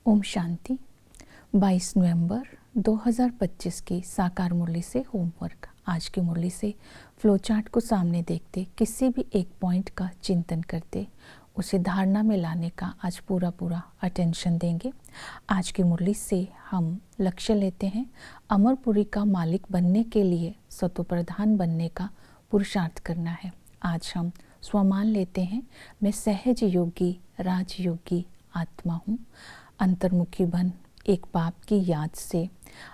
ओम शांति। 22 नवंबर 2025 की साकार मुरली से होमवर्क। आज की मुरली से फ्लो चार्ट को सामने देखते किसी भी एक पॉइंट का चिंतन करते उसे धारणा में लाने का आज पूरा अटेंशन देंगे। आज की मुरली से हम लक्ष्य लेते हैं अमरपुरी का मालिक बनने के लिए सतोप्रधान बनने का पुरुषार्थ करना है। आज हम स्वमान लेते हैं, मैं सहज योगी राजयोगी आत्मा हूँ। अंतर्मुखी बन एक बाप की याद से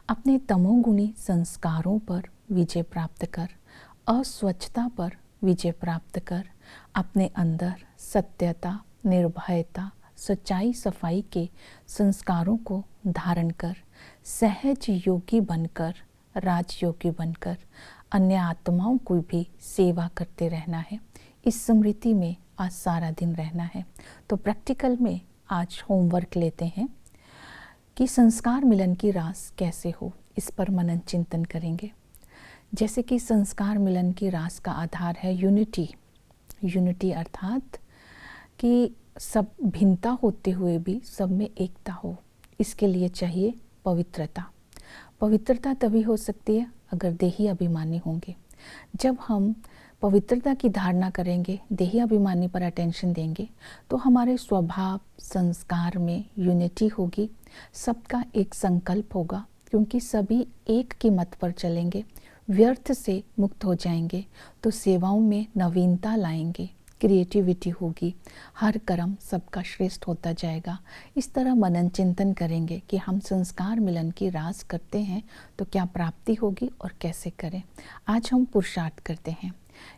अपने तमोगुणी संस्कारों पर विजय प्राप्त कर, अस्वच्छता पर विजय प्राप्त कर, अपने अंदर सत्यता, निर्भयता, सच्चाई, सफाई के संस्कारों को धारण कर, सहज योगी बनकर, राजयोगी बनकर अन्य आत्माओं को भी सेवा करते रहना है। इस स्मृति में आज सारा दिन रहना है। तो प्रैक्टिकल में आज होमवर्क लेते हैं कि संस्कार मिलन की रास कैसे हो, इस पर मनन चिंतन करेंगे। जैसे कि संस्कार मिलन की रास का आधार है यूनिटी अर्थात कि सब भिन्नता होते हुए भी सब में एकता हो। इसके लिए चाहिए पवित्रता तभी हो सकती है अगर देही अभिमानी होंगे। जब हम पवित्रता की धारणा करेंगे, देही अभिमानी पर अटेंशन देंगे, तो हमारे स्वभाव संस्कार में यूनिटी होगी, सबका एक संकल्प होगा, क्योंकि सभी एक की मत पर चलेंगे, व्यर्थ से मुक्त हो जाएंगे, तो सेवाओं में नवीनता लाएंगे, क्रिएटिविटी होगी, हर कर्म सबका श्रेष्ठ होता जाएगा। इस तरह मनन चिंतन करेंगे कि हम संस्कार मिलन की रास करते हैं तो क्या प्राप्ति होगी और कैसे करें। आज हम पुरुषार्थ करते हैं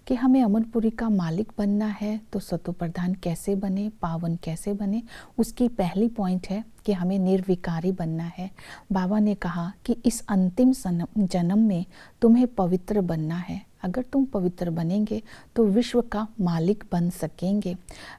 कि हमें अमरपुरी का मालिक बनना है, तो सतोप्रधान कैसे बने, पावन कैसे बने। उसकी पहली पॉइंट है कि हमें निर्विकारी बनना है। बाबा ने कहा कि इस अंतिम जन्म में तुम्हें पवित्र बनना है। अगर तुम पवित्र बनेंगे तो विश्व का मालिक बन सकेंगे।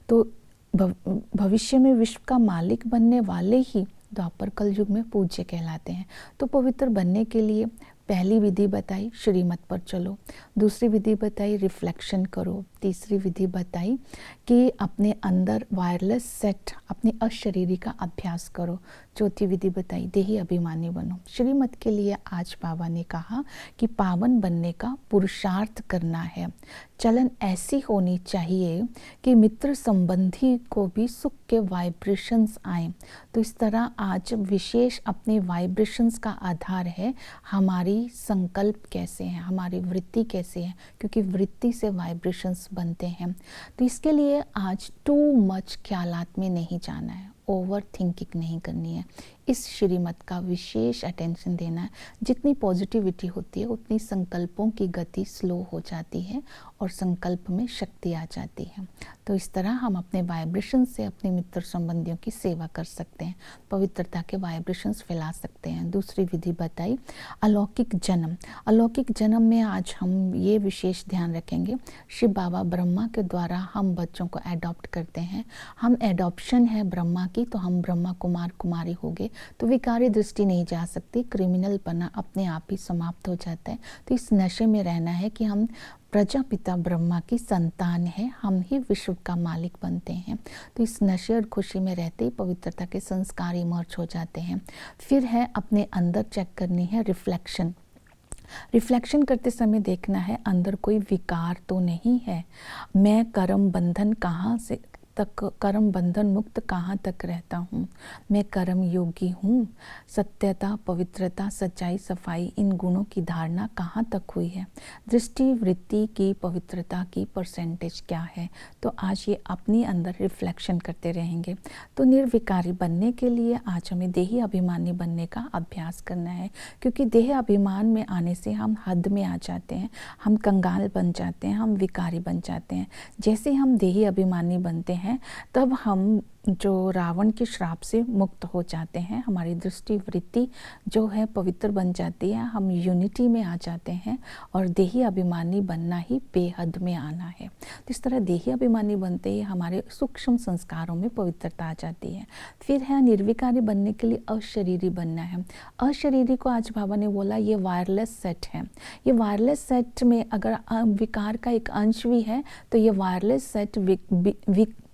तो भविष्य में विश्व का मालिक बनने वाले ही द्वापर कलयुग में पूज्य कहलाते हैं। तो पवित्र बनने के लिए पहली विधि बताई, श्रीमत पर चलो। दूसरी विधि बताई, रिफ्लेक्शन करो। तीसरी विधि बताई कि अपने अंदर वायरलेस सेट, अपने अशरीरी का अभ्यास करो। चौथी विधि बताई, देही अभिमानी बनो। श्रीमत के लिए आज बाबा ने कहा कि पावन बनने का पुरुषार्थ करना है। चलन ऐसी होनी चाहिए कि मित्र संबंधी को भी सुख के वाइब्रेशंस आए। तो इस तरह आज विशेष अपने वाइब्रेशंस का आधार है हमारी संकल्प कैसे हैं, हमारी वृत्ति कैसे है, क्योंकि वृत्ति से वाइब्रेशंस बनते हैं। तो इसके लिए आज टू मच ख्यालात में नहीं जाना है, ओवर थिंकिंग नहीं करनी है। इस श्रीमत का विशेष अटेंशन देना है। जितनी पॉजिटिविटी होती है उतनी संकल्पों की गति स्लो हो जाती है और संकल्प में शक्ति आ जाती है। तो इस तरह हम अपने वाइब्रेशन से अपने मित्र संबंधियों की सेवा कर सकते हैं, पवित्रता के वाइब्रेशंस फैला सकते हैं। दूसरी विधि बताई, अलौकिक जन्म। अलौकिक जन्म में आज हम ये विशेष ध्यान रखेंगे, शिव बाबा ब्रह्मा के द्वारा हम बच्चों को एडॉप्ट करते हैं। हम एडॉप्शन है ब्रह्मा की, तो हम ब्रह्मा कुमार कुमारी हो गए, तो विकारी दृष्टि नहीं जा सकती, क्रिमिनल पना अपने आप ही समाप्त हो जाता है। तो इस नशे में रहना है कि हम प्रजापिता ब्रह्मा की संतान है, हम ही विश्व का मालिक बनते हैं। तो इस नशे और खुशी में रहते ही पवित्रता के संस्कार इमर्ज हो जाते हैं। फिर है अपने अंदर चेक करनी है रिफ्लेक्शन करते समय देखना है अंदर कोई विकार तो नहीं है। मैं कर्म बंधन कर्म बंधन मुक्त कहाँ तक रहता हूँ, मैं कर्म योगी हूँ। सत्यता, पवित्रता, सच्चाई, सफाई, इन गुणों की धारणा कहाँ तक हुई है। दृष्टि वृत्ति की पवित्रता की परसेंटेज क्या है। तो आज ये अपनी अंदर रिफ्लेक्शन करते रहेंगे। तो निर्विकारी बनने के लिए आज हमें देही अभिमानी बनने का अभ्यास करना है, क्योंकि देह अभिमान में आने से हम हद में आ जाते हैं, हम कंगाल बन जाते हैं, हम विकारी बन जाते हैं। जैसे हम देही अभिमानी बनते हैं तब हम जो रावण के श्राप से मुक्त हो जाते हैं, हमारी दृष्टि वृत्ति जो है पवित्र बन जाती है, हम यूनिटी में आ जाते हैं और देही अभिमानी बनना ही बेहद में आना है। तो इस तरह देही अभिमानी बनते ही हमारे सूक्ष्म संस्कारों में पवित्रता आ जाती है। फिर है निर्विकारी बनने के लिए अशरीरी बनना है। अशरीरी को आज बाबा ने बोला ये वायरलेस सेट है। ये वायरलेस सेट में अगर विकार का एक अंश भी है तो ये वायरलेस सेट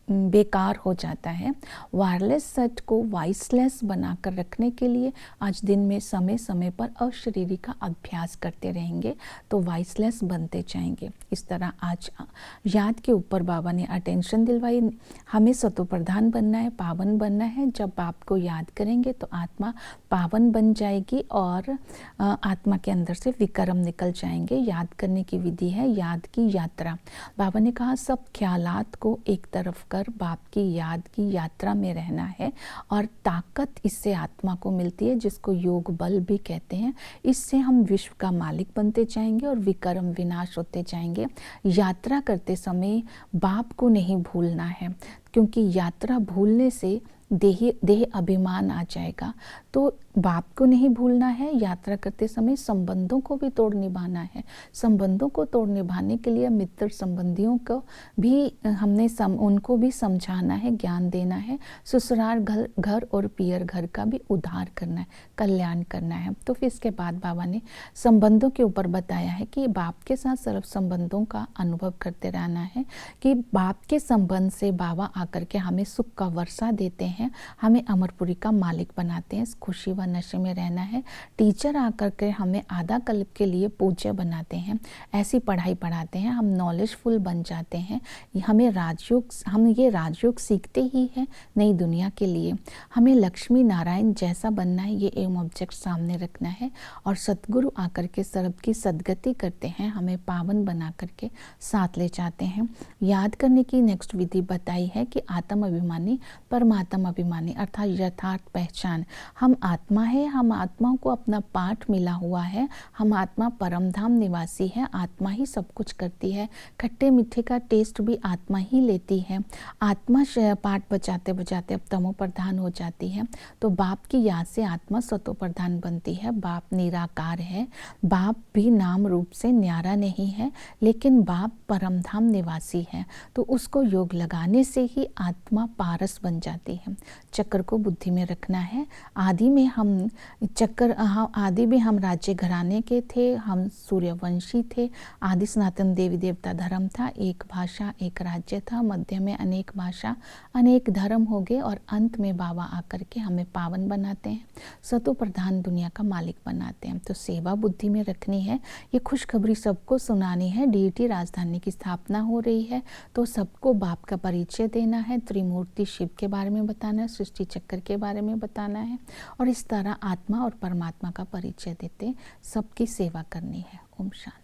बेकार हो जाता है। वायरलेस सेट को वॉइसलेस बनाकर रखने के लिए आज दिन में समय समय पर अशरीरी का अभ्यास करते रहेंगे तो वॉइसलेस बनते जाएंगे। इस तरह आज याद के ऊपर बाबा ने अटेंशन दिलवाई। हमें सतो प्रधान बनना है, पावन बनना है। जब बाप को याद करेंगे तो आत्मा पावन बन जाएगी और आत्मा के अंदर से विक्रम निकल जाएंगे। याद करने की विधि है याद की यात्रा। बाबा ने कहा सब ख्यालात को एक तरफ कर बाप की याद की यात्रा में रहना है और ताकत इससे आत्मा को मिलती है जिसको योग बल भी कहते हैं। इससे हम विश्व का मालिक बनते जाएंगे और विक्रम विनाश होते जाएंगे। यात्रा करते समय बाप को नहीं भूलना है, क्योंकि यात्रा भूलने से देह अभिमान आ जाएगा। तो बाप को नहीं भूलना है। यात्रा करते समय संबंधों को भी तोड़ निभाना है। संबंधों को तोड़ निभाने के लिए मित्र संबंधियों को भी हमने उनको भी समझाना है, ज्ञान देना है। ससुराल घर और पियर घर का भी उद्धार करना है, कल्याण करना है। तो फिर इसके बाद बाबा ने संबंधों के ऊपर बताया है कि बाप के साथ सिर्फ संबंधों का अनुभव करते रहना है, कि बाप के संबंध से बाबा आकर के हमें सुख का वर्षा देते हैं, हमें अमरपुरी का मालिक बनाते हैं। खुशी व नशे में रहना है। टीचर आकर के हमें आधा कल्प के लिए पूज्य बनाते हैं, ऐसी पढ़ाई पढ़ाते हैं, हम नॉलेजफुल बन जाते हैं। हम ये राजयोग सीखते ही हैं नई दुनिया के लिए। हमें लक्ष्मी नारायण जैसा बनना है, ये एम ऑब्जेक्ट सामने रखना है और सतगुरु आकर के सर्व की सदगति करते हैं, हमें पावन बना करके साथ ले जाते हैं। याद करने की नेक्स्ट विधि बताई है कि आत्म अभिमानी परमात्मा अभिमानी अर्थात यथार्थ पहचान। हम आत्मा है, हम आत्माओं को अपना पाठ मिला हुआ है। हम आत्मा परमधाम निवासी है, आत्मा ही सब कुछ करती है। खट्टे मीठे का टेस्ट भी आत्मा ही लेती है। आत्मा पाठ बजाते बजाते अब तमो प्रधान हो जाती है, तो बाप की याद से आत्मा सतो प्रधान बनती है। बाप निराकार है, बाप भी नाम रूप से न्यारा नहीं है, लेकिन बाप परमधाम निवासी है। तो उसको योग लगाने से ही आत्मा पारस बन जाती है। चक्र को बुद्धि में रखना है। आदि में हम राज्य घराने के थे, हम सूर्यवंशी थे। आदि सनातन देवी देवता धर्म था, एक भाषा एक राज्य था। मध्य में अनेक भाषा अनेक धर्म हो गए और अंत में बाबा आकर के हमें पावन बनाते हैं, सतो प्रधान दुनिया का मालिक बनाते हैं। तो सेवा बुद्धि में रखनी है। ये खुशखबरी सबको सुनानी है। डीटी राजधानी की स्थापना हो रही है, तो सबको बाप का परिचय देना है। त्रिमूर्ति शिव के बारे में बताना है, सृष्टि चक्र के बारे में बताना है और इस तरह आत्मा और परमात्मा का परिचय देते सबकी सेवा करनी है। ओम शांति।